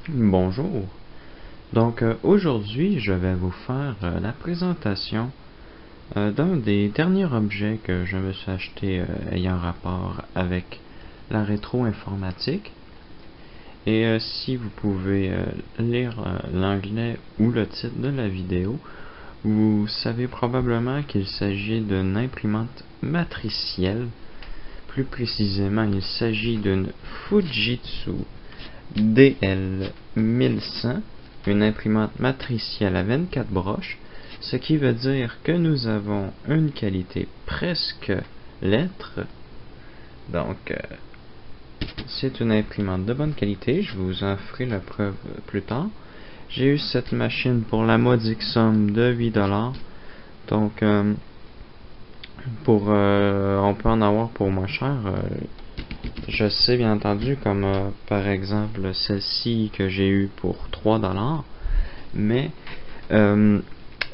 Bonjour. Donc aujourd'hui je vais vous faire la présentation d'un des derniers objets que je me suis acheté ayant rapport avec la rétro-informatique. Et si vous pouvez lire l'anglais ou le titre de la vidéo, vous savez probablement qu'il s'agit d'une imprimante matricielle. Plus précisément, il s'agit d'une Fujitsu DL1100, une imprimante matricielle à 24 broches, ce qui veut dire que nous avons une qualité presque lettre. Donc, c'est une imprimante de bonne qualité, je vous en ferai la preuve plus tard. J'ai eu cette machine pour la modique somme de 8$. Donc, on peut en avoir pour moins cher. Je sais bien entendu, comme par exemple celle-ci que j'ai eue pour 3$, mais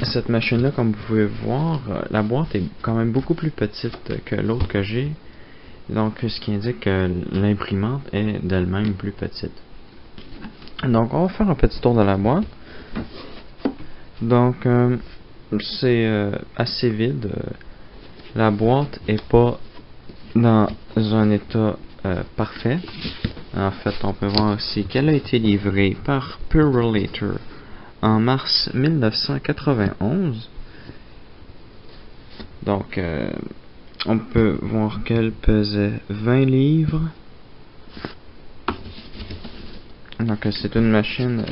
cette machine-là, comme vous pouvez voir, la boîte est quand même beaucoup plus petite que l'autre que j'ai, donc ce qui indique que l'imprimante est d'elle-même plus petite. Donc on va faire un petit tour de la boîte. Donc c'est assez vide. La boîte est pas dans un état parfait. En fait, on peut voir aussi qu'elle a été livrée par Purolator en mars 1991. Donc, on peut voir qu'elle pesait 20 livres. Donc, c'est une machine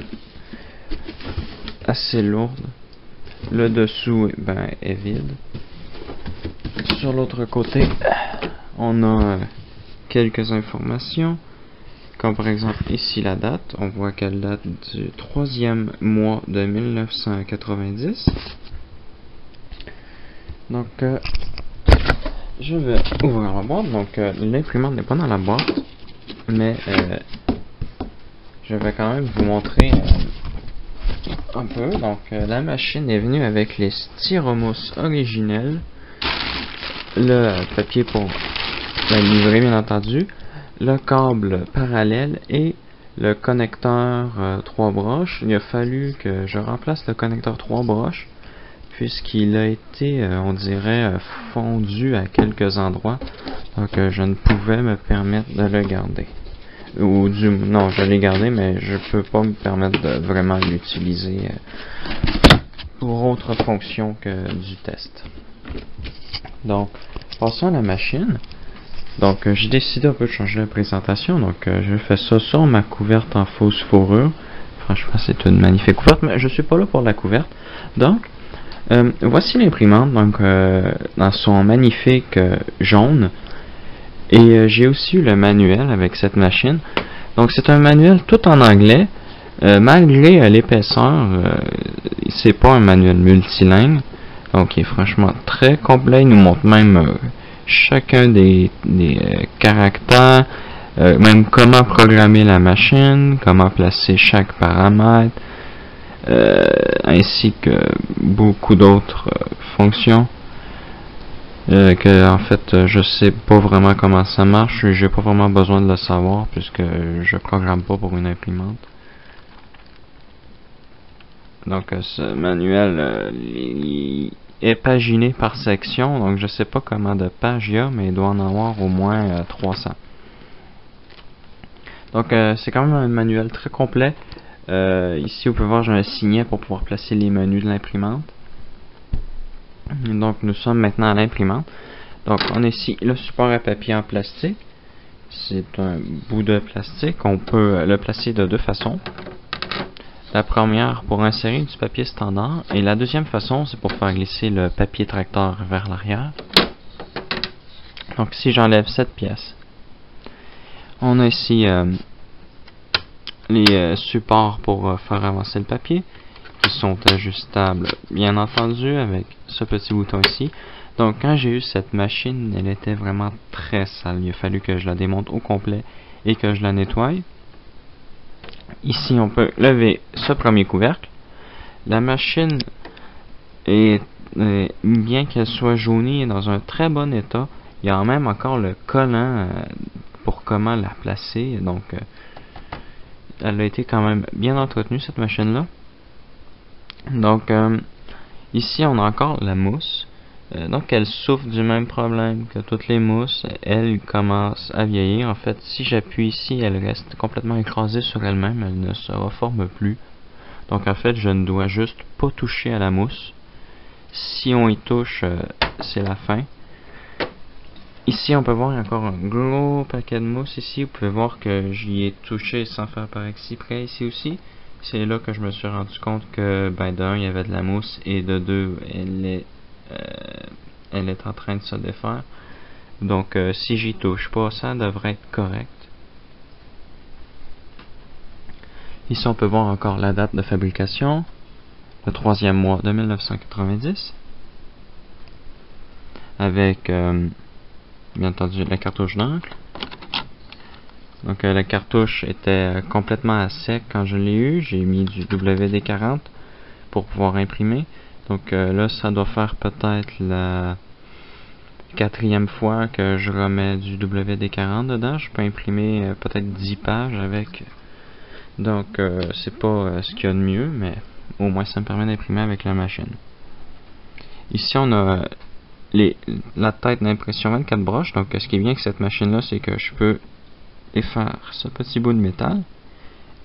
assez lourde. Le dessous est vide. Sur l'autre côté, on a quelques informations, comme par exemple ici la date. On voit qu'elle date du 3e mois de 1990. Donc je vais ouvrir la boîte. Donc l'imprimante n'est pas dans la boîte, mais je vais quand même vous montrer un peu. Donc la machine est venue avec les styromousse originels, le papier pour la livrer bien entendu, le câble parallèle et le connecteur 3 broches. Il a fallu que je remplace le connecteur 3 broches puisqu'il a été, on dirait, fondu à quelques endroits. Donc je ne pouvais me permettre de le garder. Non, je l'ai gardé, mais je peux pas me permettre de vraiment l'utiliser pour autre fonction que du test. Donc, passons à la machine. Donc, j'ai décidé un peu de changer la présentation. Donc, je fais ça sur ma couverte en fausse fourrure. Franchement, c'est une magnifique couverte, mais je suis pas là pour la couverte. Donc, voici l'imprimante, donc dans son magnifique jaune. Et j'ai aussi eu le manuel avec cette machine. Donc, c'est un manuel tout en anglais. Malgré l'épaisseur, c'est pas un manuel multilingue. Donc, il est franchement très complet. Il nous montre même chacun des caractères, même comment programmer la machine, comment placer chaque paramètre, ainsi que beaucoup d'autres fonctions que en fait je sais pas vraiment comment ça marche. J'ai pas vraiment besoin de le savoir puisque je programme pas pour une imprimante. Donc ce manuel est paginé par section, donc je sais pas comment de pages il y a, mais il doit en avoir au moins 300. Donc c'est quand même un manuel très complet. Ici vous pouvez voir, j'ai un signet pour pouvoir placer les menus de l'imprimante. Donc nous sommes maintenant à l'imprimante. Donc on a ici le support à papier en plastique. C'est un bout de plastique. On peut le placer de deux façons. La première pour insérer du papier standard et la deuxième façon c'est pour faire glisser le papier tracteur vers l'arrière. Donc si j'enlève cette pièce, on a ici les supports pour faire avancer le papier qui sont ajustables bien entendu avec ce petit bouton ici. Donc quand j'ai eu cette machine, elle était vraiment très sale. Il a fallu que je la démonte au complet et que je la nettoie. Ici, on peut lever ce premier couvercle. La machine est, bien qu'elle soit jaunie, est dans un très bon état. Il y a même encore le collant pour comment la placer. Donc, elle a été quand même bien entretenue, cette machine-là. Donc, ici, on a encore la mousse. Donc, elle souffre du même problème que toutes les mousses. Elle commence à vieillir. En fait, si j'appuie ici, elle reste complètement écrasée sur elle-même. Elle ne se reforme plus. Donc, en fait, je ne dois juste pas toucher à la mousse. Si on y touche, c'est la fin. Ici, on peut voir encore un gros paquet de mousse ici. Vous pouvez voir que j'y ai touché sans faire par exprès ici aussi. C'est là que je me suis rendu compte que, ben, d'un, il y avait de la mousse, et de deux, elle est en train de se défaire. Donc, si j'y touche pas, ça devrait être correct. Ici, on peut voir encore la date de fabrication, le 3e mois de 1990, avec, bien entendu, la cartouche d'encre. Donc, la cartouche était complètement à sec quand je l'ai eu. J'ai mis du WD-40 pour pouvoir imprimer. Donc, là, ça doit faire peut-être la 4e fois que je remets du WD-40 dedans. Je peux imprimer peut-être 10 pages avec. Donc, c'est pas ce qu'il y a de mieux, mais au moins ça me permet d'imprimer avec la machine. Ici, on a la tête d'impression 24 broches. Donc, ce qui est bien avec cette machine-là, c'est que je peux défaire ce petit bout de métal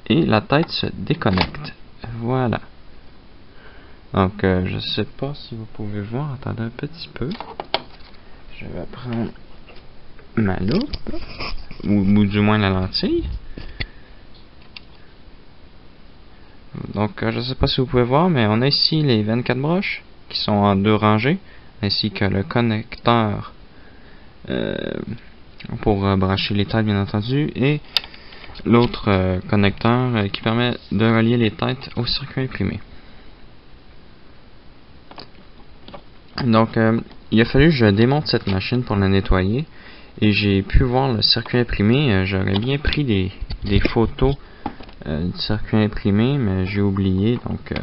et la tête se déconnecte. Voilà. Donc, je sais pas si vous pouvez voir. Attendez un petit peu. Je vais prendre ma loupe, ou du moins la lentille. Donc, je sais pas si vous pouvez voir, mais on a ici les 24 broches qui sont en 2 rangées, ainsi que le connecteur pour brancher les têtes, bien entendu, et l'autre connecteur qui permet de relier les têtes au circuit imprimé. Donc, il a fallu que je démonte cette machine pour la nettoyer, et j'ai pu voir le circuit imprimé. J'aurais bien pris des photos du circuit imprimé, mais j'ai oublié, donc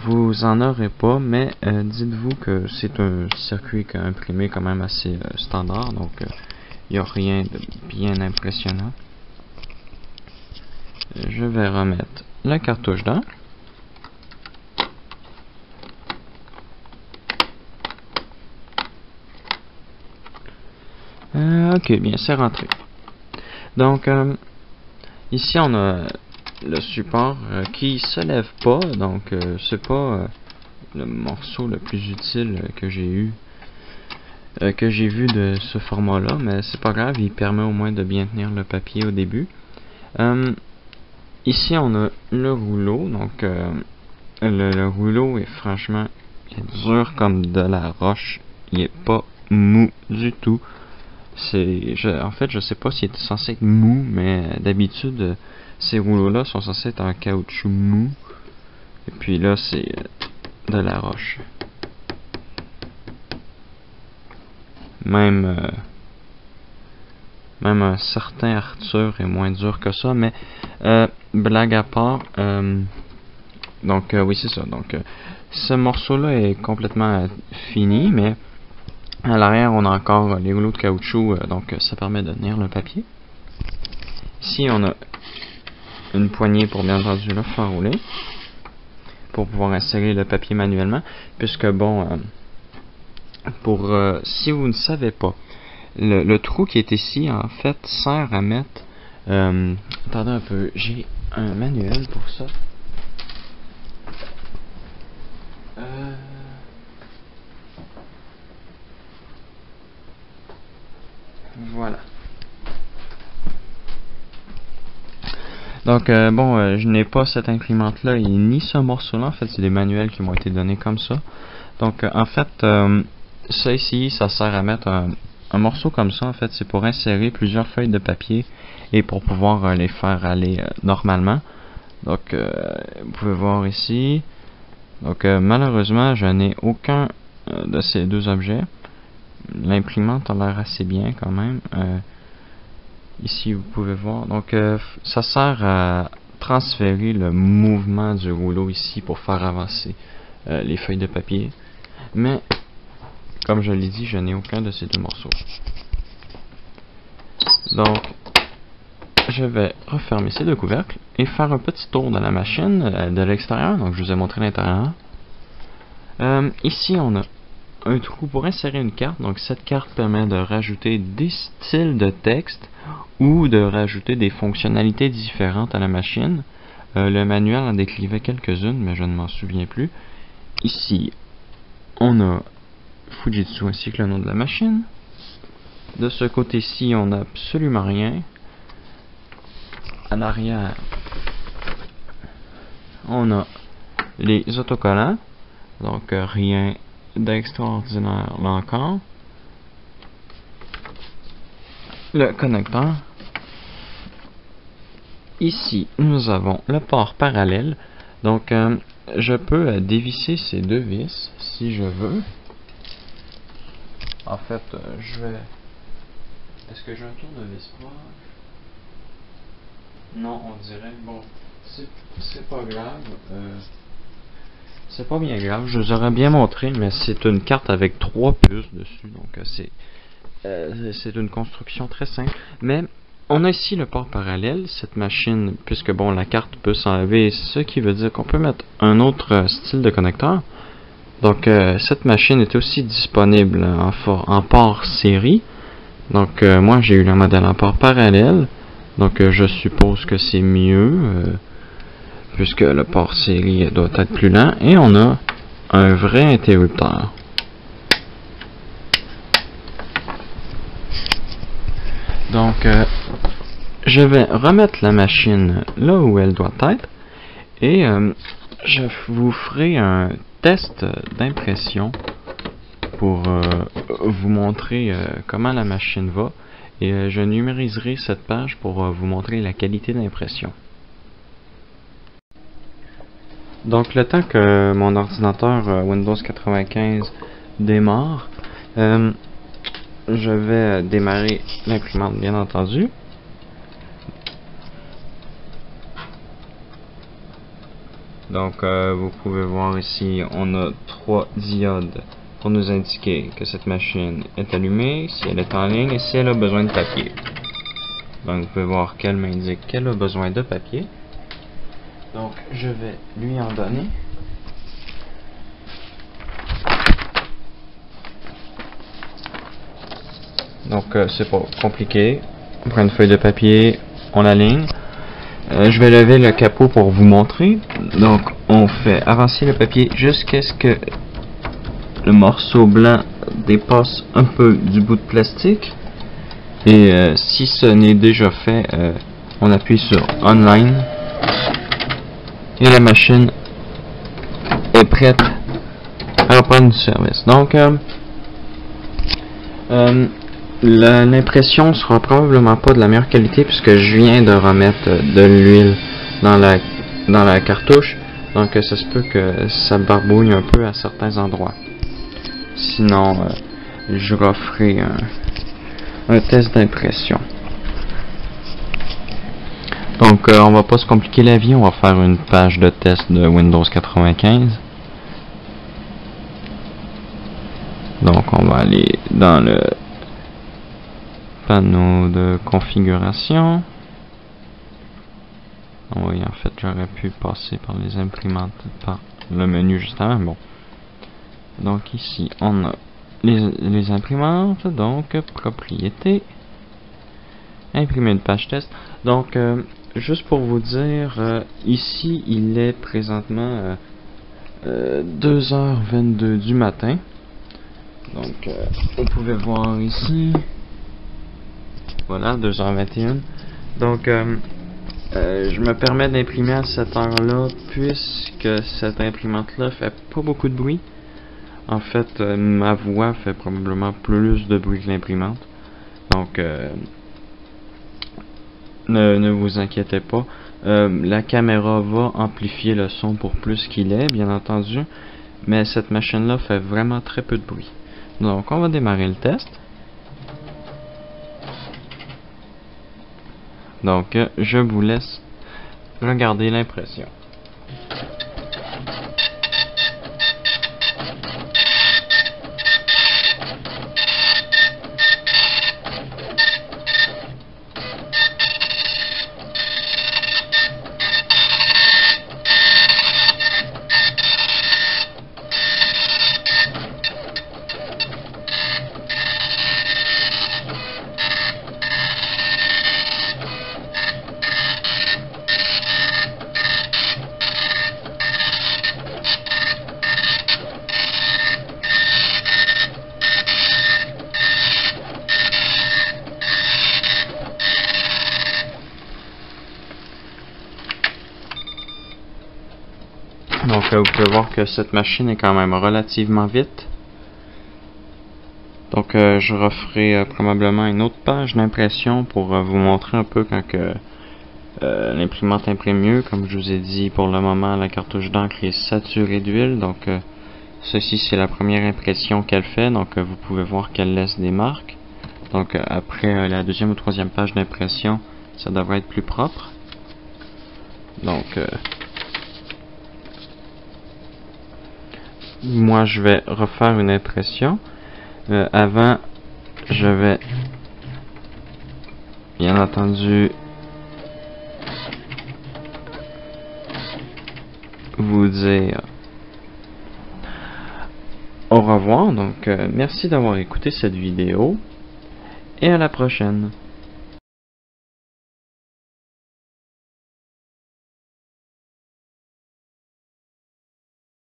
vous en aurez pas, mais dites-vous que c'est un circuit imprimé quand même assez standard, donc il n'y a rien de bien impressionnant. Je vais remettre la cartouche d'encre. Ok, bien, c'est rentré. Donc, ici, on a le support qui se lève pas, donc c'est pas le morceau le plus utile que j'ai eu, que j'ai vu de ce format-là, mais c'est pas grave, il permet au moins de bien tenir le papier au début. Ici, on a le rouleau, donc le rouleau est franchement dur comme de la roche, il est pas mou du tout. En fait, je sais pas s'il était censé être mou, mais d'habitude, ces rouleaux-là sont censés être en caoutchouc mou. Et puis là, c'est de la roche. Même un certain Arthur est moins dur que ça, mais blague à part, donc oui, c'est ça. Donc, ce morceau-là est complètement fini, mais à l'arrière, on a encore les rouleaux de caoutchouc, donc ça permet de tenir le papier. Ici, on a une poignée pour bien entendu le faire rouler, pour pouvoir insérer le papier manuellement, puisque bon, si vous ne savez pas, le trou qui est ici, en fait, sert à mettre, attendez un peu, j'ai un manuel pour ça. Voilà. Donc, bon, je n'ai pas cette imprimante-là et ni ce morceau-là. En fait, c'est des manuels qui m'ont été donnés comme ça. Donc, en fait, ça ici, ça sert à mettre un morceau comme ça. En fait, c'est pour insérer plusieurs feuilles de papier et pour pouvoir les faire aller normalement. Donc, vous pouvez voir ici. Donc, malheureusement, je n'ai aucun de ces deux objets. L'imprimante a l'air assez bien quand même. Ici, vous pouvez voir. Donc, ça sert à transférer le mouvement du rouleau ici pour faire avancer les feuilles de papier. Mais, comme je l'ai dit, je n'ai aucun de ces deux morceaux. Donc, je vais refermer ces deux couvercles et faire un petit tour de la machine de l'extérieur. Donc, je vous ai montré l'intérieur. Ici, on a un trou pour insérer une carte. Donc, cette carte permet de rajouter des styles de texte ou de rajouter des fonctionnalités différentes à la machine. Le manuel en décrivait quelques-unes, mais je ne m'en souviens plus. Ici, on a Fujitsu ainsi que le nom de la machine. De ce côté-ci, on n'a absolument rien. En arrière, on a les autocollants. Donc, rien d'extraordinaire là encore. Le connecteur. Ici, nous avons le port parallèle. Donc, je peux dévisser ces deux vis si je veux. En fait, je vais... Est-ce que j'ai un tour de vis proche? Non, on dirait... Bon, c'est pas grave. C'est pas bien grave. Je vous aurais bien montré, mais c'est une carte avec 3 puces dessus. Donc, c'est une construction très simple. Mais... on a ici le port parallèle, cette machine, puisque bon, la carte peut s'enlever, ce qui veut dire qu'on peut mettre un autre style de connecteur. Donc, cette machine est aussi disponible en port série. Donc, moi, j'ai eu le modèle en port parallèle. Donc, je suppose que c'est mieux, puisque le port série doit être plus lent. Et on a un vrai interrupteur. Donc, je vais remettre la machine là où elle doit être et je vous ferai un test d'impression pour vous montrer comment la machine va et je numériserai cette page pour vous montrer la qualité d'impression. Donc, le temps que mon ordinateur Windows 95 démarre, je vais démarrer l'imprimante, bien entendu. Donc, vous pouvez voir ici, on a 3 diodes pour nous indiquer que cette machine est allumée, si elle est en ligne et si elle a besoin de papier. Donc, vous pouvez voir qu'elle m'indique qu'elle a besoin de papier. Donc, je vais lui en donner. Donc, c'est pas compliqué. On prend une feuille de papier, on l'aligne. Je vais lever le capot pour vous montrer. Donc, on fait avancer le papier jusqu'à ce que le morceau blanc dépasse un peu du bout de plastique. Et si ce n'est déjà fait, on appuie sur Online. Et la machine est prête à reprendre du service. Donc, l'impression sera probablement pas de la meilleure qualité puisque je viens de remettre de l'huile dans la cartouche. Donc, ça se peut que ça barbouille un peu à certains endroits. Sinon, je referai un test d'impression. Donc, on va pas se compliquer la vie, on va faire une page de test de Windows 95. Donc, on va aller dans le panneau de configuration. Oui, en fait, j'aurais pu passer par les imprimantes, par le menu juste avant. Bon. Donc, ici, on a les imprimantes. Donc, propriété. Imprimer une page test. Donc, juste pour vous dire, ici, il est présentement 2h22 du matin. Donc, vous pouvez voir ici. Voilà, 2h21. Donc, je me permets d'imprimer à cette heure-là, puisque cette imprimante-là fait pas beaucoup de bruit. En fait, ma voix fait probablement plus de bruit que l'imprimante. Donc, ne vous inquiétez pas. La caméra va amplifier le son pour plus qu'il est, bien entendu. Mais cette machine-là fait vraiment très peu de bruit. Donc, on va démarrer le test. Donc, je vous laisse regarder l'impression. Donc vous pouvez voir que cette machine est quand même relativement vite. Donc je referai probablement une autre page d'impression pour vous montrer un peu quand l'imprimante imprime mieux. Comme je vous ai dit, pour le moment la cartouche d'encre est saturée d'huile. Donc ceci c'est la première impression qu'elle fait. Donc vous pouvez voir qu'elle laisse des marques. Donc après la deuxième ou troisième page d'impression, ça devrait être plus propre. Donc moi je vais refaire une impression. Avant, je vais bien entendu vous dire au revoir. Donc merci d'avoir écouté cette vidéo et à la prochaine.